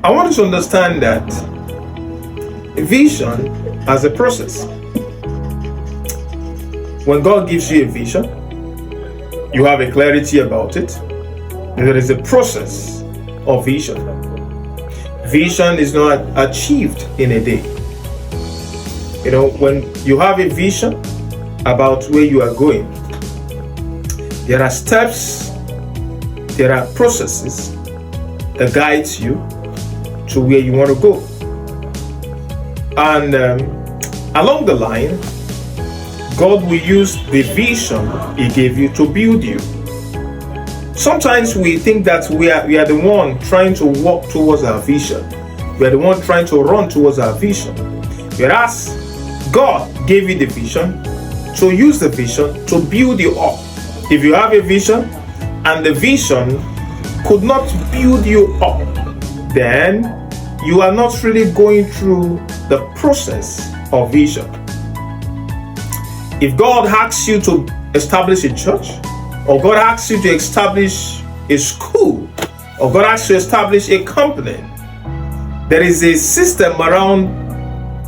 I want you to understand that vision has a process. When God gives you a vision, you have a clarity about it. There is a process of vision. Vision is not achieved in a day. When you have a vision about where you are going, there are steps, there are processes that guides you to where you want to go. And along the line, God will use the vision He gave you to build you. Sometimes we think that we are the one trying to walk towards our vision. We are the one trying to run towards our vision. Whereas God gave you the vision, to use the vision to build you up. If you have a vision and the vision could not build you up, then you are not really going through the process of vision. If God asks you to establish a church, or God asks you to establish a school, or God asks you to establish a company, there is a system around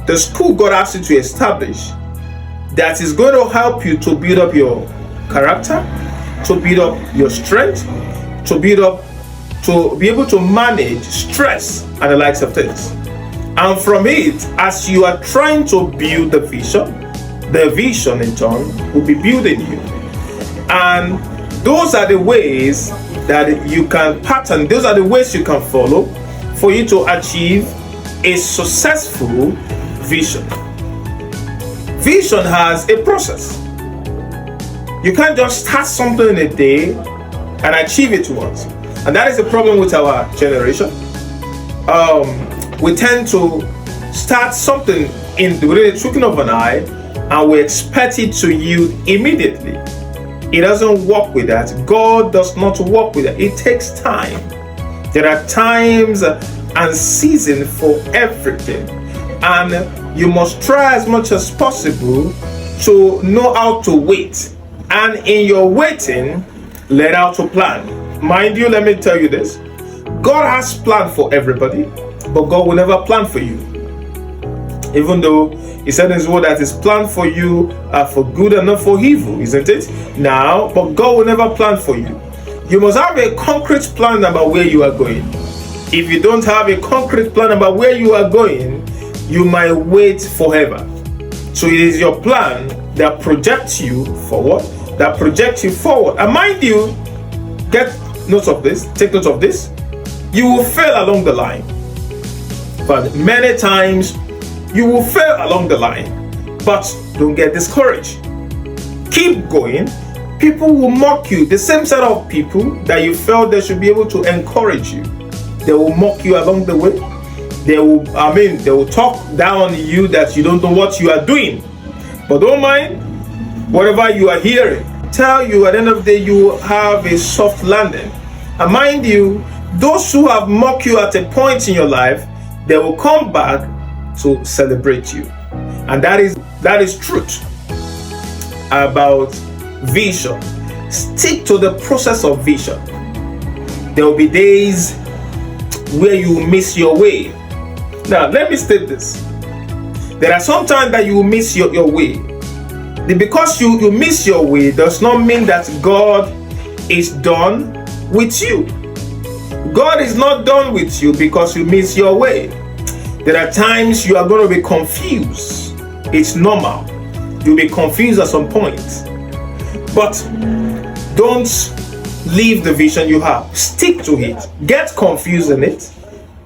the school God asks you to establish that is going to help you to build up your character, to build up your strength, to be able to manage stress and the likes of things. And from it, as you are trying to build the vision in turn will be building you. And those are the ways that you can pattern, those are the ways you can follow for you to achieve a successful vision. Vision has a process. You can't just start something in a day and achieve it once. And that is the problem with our generation. We tend to start something within the twinkling of an eye, and we expect it to yield immediately. It doesn't work with that. God does not work with that. It takes time. There are times and seasons for everything. And you must try as much as possible to know how to wait. And in your waiting, learn how to plan. Mind you, let me tell you this. God has planned for everybody, but God will never plan for you. Even though He said in His word that His plan for you are for good and not for evil, isn't it? Now, but God will never plan for you. You must have a concrete plan about where you are going. If you don't have a concrete plan about where you are going, you might wait forever. So it is your plan that projects you forward, that projects you forward. And mind you, get note of this, take note of this. You will fail along the line. But many times, you will fail along the line. But don't get discouraged. Keep going. People will mock you. The same set of people that you felt they should be able to encourage you. They will mock you along the way. They will talk down on you that you don't know what you are doing. But don't mind whatever you are hearing. Tell you at the end of the day you will have a soft landing. And mind you, those who have mocked you at a point in your life, they will come back to celebrate you. And that is truth about vision. Stick to the process of vision. There will be days where you miss your way. Now, let me state this. There are some times that you will miss your way. Because you miss your way does not mean that God is done with you. God is not done with you because you miss your way. There are times you are going to be confused. It's normal. You'll be confused at some point. But don't leave the vision you have. Stick to it. Get confused in it.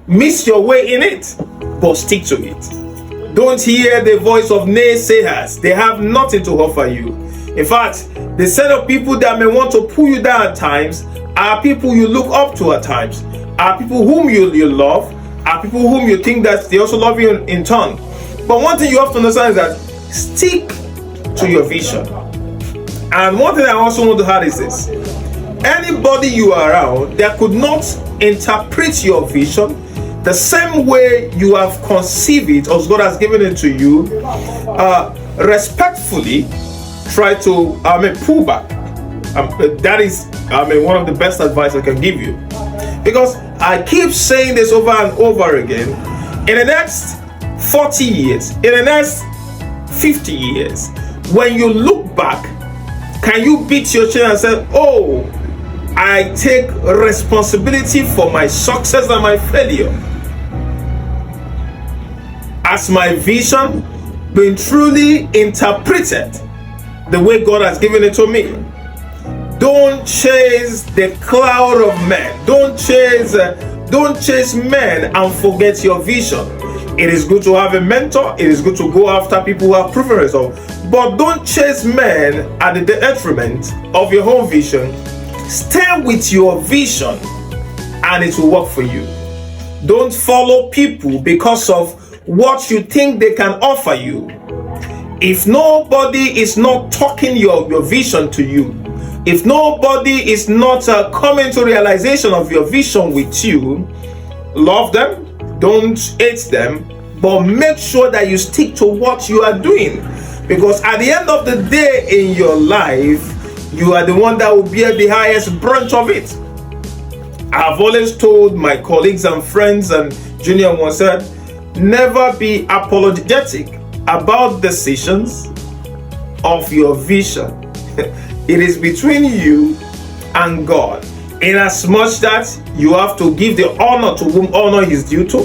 Miss your way in it. But stick to it. Don't hear the voice of naysayers. They have nothing to offer you. In fact, the set of people that may want to pull you down at times are people you look up to at times, are people whom you love, are people whom you think that they also love you in turn. But one thing you have to understand is that stick to your vision. And one thing I also want to add is this. Anybody you are around that could not interpret your vision the same way you have conceived it, or God has given it to you, respectfully try to pull back. That is one of the best advice I can give you. Because I keep saying this over and over again. In the next 40 years, in the next 50 years, when you look back, can you beat your chest and say, oh, I take responsibility for my success and my failure? Has my vision been truly interpreted the way God has given it to me? Don't chase the cloud of men. Don't chase men and forget your vision. It is good to have a mentor. It is good to go after people who have proven results. But don't chase men at the detriment of your own vision. Stay with your vision and it will work for you. Don't follow people because of what you think they can offer you. If nobody is not talking your vision to you, if nobody is not coming to realization of your vision with you, love them, don't hate them, but make sure that you stick to what you are doing. Because at the end of the day in your life, you are the one that will bear the highest branch of it. I've always told my colleagues and friends and junior ones that never be apologetic about decisions of your vision. It is between you and God. In as much that you have to give the honor to whom honor is due to.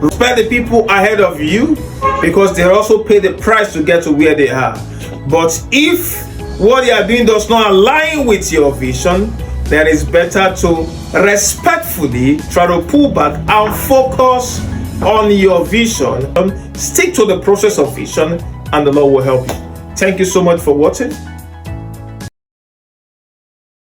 Respect the people ahead of you because they also pay the price to get to where they are. But if what they are doing does not align with your vision, then it's better to respectfully try to pull back and focus on your vision. Stick to the process of vision and the Lord will help you. Thank you so much for watching.